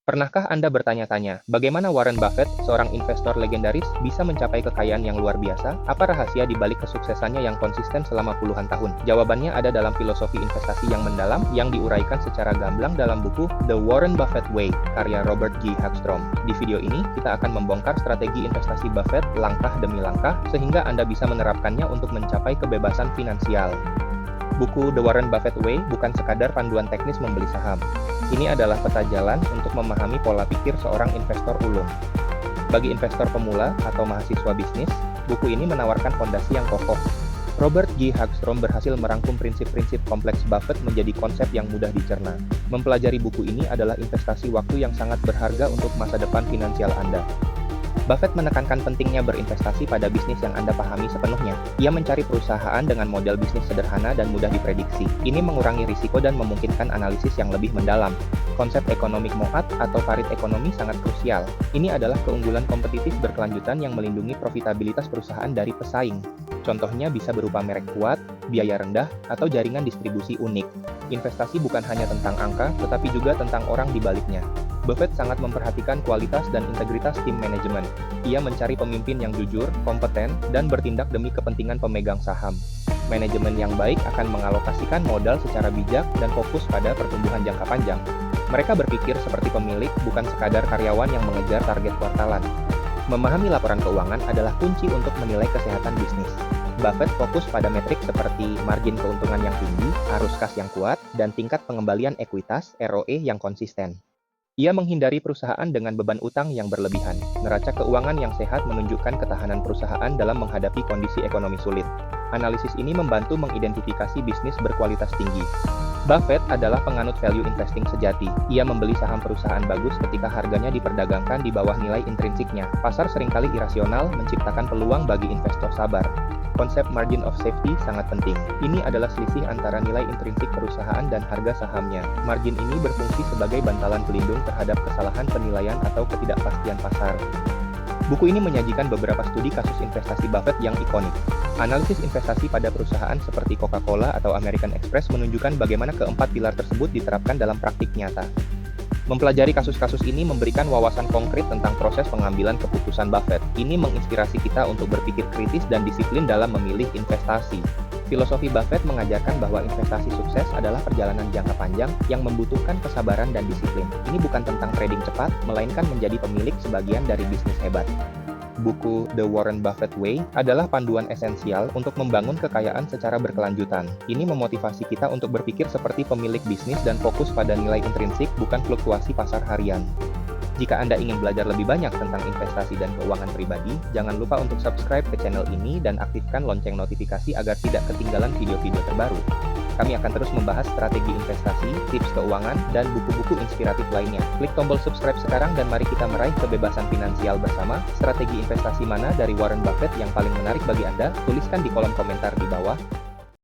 Pernahkah Anda bertanya-tanya, bagaimana Warren Buffett, seorang investor legendaris, bisa mencapai kekayaan yang luar biasa? Apa rahasia di balik kesuksesannya yang konsisten selama puluhan tahun? Jawabannya ada dalam filosofi investasi yang mendalam, yang diuraikan secara gamblang dalam buku The Warren Buffett Way, karya Robert G. Hagstrom. Di video ini, kita akan membongkar strategi investasi Buffett langkah demi langkah, sehingga Anda bisa menerapkannya untuk mencapai kebebasan finansial. Buku The Warren Buffett Way bukan sekadar panduan teknis membeli saham. Ini adalah peta jalan untuk memahami pola pikir seorang investor ulung. Bagi investor pemula atau mahasiswa bisnis, buku ini menawarkan fondasi yang kokoh. Robert G. Hagstrom berhasil merangkum prinsip-prinsip kompleks Buffett menjadi konsep yang mudah dicerna. Mempelajari buku ini adalah investasi waktu yang sangat berharga untuk masa depan finansial Anda. Buffett menekankan pentingnya berinvestasi pada bisnis yang Anda pahami sepenuhnya. Ia mencari perusahaan dengan model bisnis sederhana dan mudah diprediksi. Ini mengurangi risiko dan memungkinkan analisis yang lebih mendalam. Konsep economic moat atau parit ekonomi sangat krusial. Ini adalah keunggulan kompetitif berkelanjutan yang melindungi profitabilitas perusahaan dari pesaing. Contohnya bisa berupa merek kuat, biaya rendah, atau jaringan distribusi unik. Investasi bukan hanya tentang angka, tetapi juga tentang orang di baliknya. Buffett sangat memperhatikan kualitas dan integritas tim manajemen. Ia mencari pemimpin yang jujur, kompeten, dan bertindak demi kepentingan pemegang saham. Manajemen yang baik akan mengalokasikan modal secara bijak dan fokus pada pertumbuhan jangka panjang. Mereka berpikir seperti pemilik, bukan sekadar karyawan yang mengejar target kuartalan. Memahami laporan keuangan adalah kunci untuk menilai kesehatan bisnis. Buffett fokus pada metrik seperti margin keuntungan yang tinggi, arus kas yang kuat, dan tingkat pengembalian ekuitas (ROE) yang konsisten. Ia menghindari perusahaan dengan beban utang yang berlebihan. Neraca keuangan yang sehat menunjukkan ketahanan perusahaan dalam menghadapi kondisi ekonomi sulit. Analisis ini membantu mengidentifikasi bisnis berkualitas tinggi. Buffett adalah penganut value investing sejati. Ia membeli saham perusahaan bagus ketika harganya diperdagangkan di bawah nilai intrinsiknya. Pasar seringkali irasional, menciptakan peluang bagi investor sabar. Konsep margin of safety sangat penting. Ini adalah selisih antara nilai intrinsik perusahaan dan harga sahamnya. Margin ini berfungsi sebagai bantalan pelindung terhadap kesalahan penilaian atau ketidakpastian pasar. Buku ini menyajikan beberapa studi kasus investasi Buffett yang ikonik. Analisis investasi pada perusahaan seperti Coca-Cola atau American Express menunjukkan bagaimana keempat pilar tersebut diterapkan dalam praktik nyata. Mempelajari kasus-kasus ini memberikan wawasan konkret tentang proses pengambilan keputusan Buffett. Ini menginspirasi kita untuk berpikir kritis dan disiplin dalam memilih investasi. Filosofi Buffett mengajarkan bahwa investasi sukses adalah perjalanan jangka panjang yang membutuhkan kesabaran dan disiplin. Ini bukan tentang trading cepat, melainkan menjadi pemilik sebagian dari bisnis hebat. Buku The Warren Buffett Way adalah panduan esensial untuk membangun kekayaan secara berkelanjutan. Ini memotivasi kita untuk berpikir seperti pemilik bisnis dan fokus pada nilai intrinsik, bukan fluktuasi pasar harian. Jika Anda ingin belajar lebih banyak tentang investasi dan keuangan pribadi, jangan lupa untuk subscribe ke channel ini dan aktifkan lonceng notifikasi agar tidak ketinggalan video-video terbaru. Kami akan terus membahas strategi investasi, tips keuangan, dan buku-buku inspiratif lainnya. Klik tombol subscribe sekarang dan mari kita meraih kebebasan finansial bersama. Strategi investasi mana dari Warren Buffett yang paling menarik bagi Anda? Tuliskan di kolom komentar di bawah.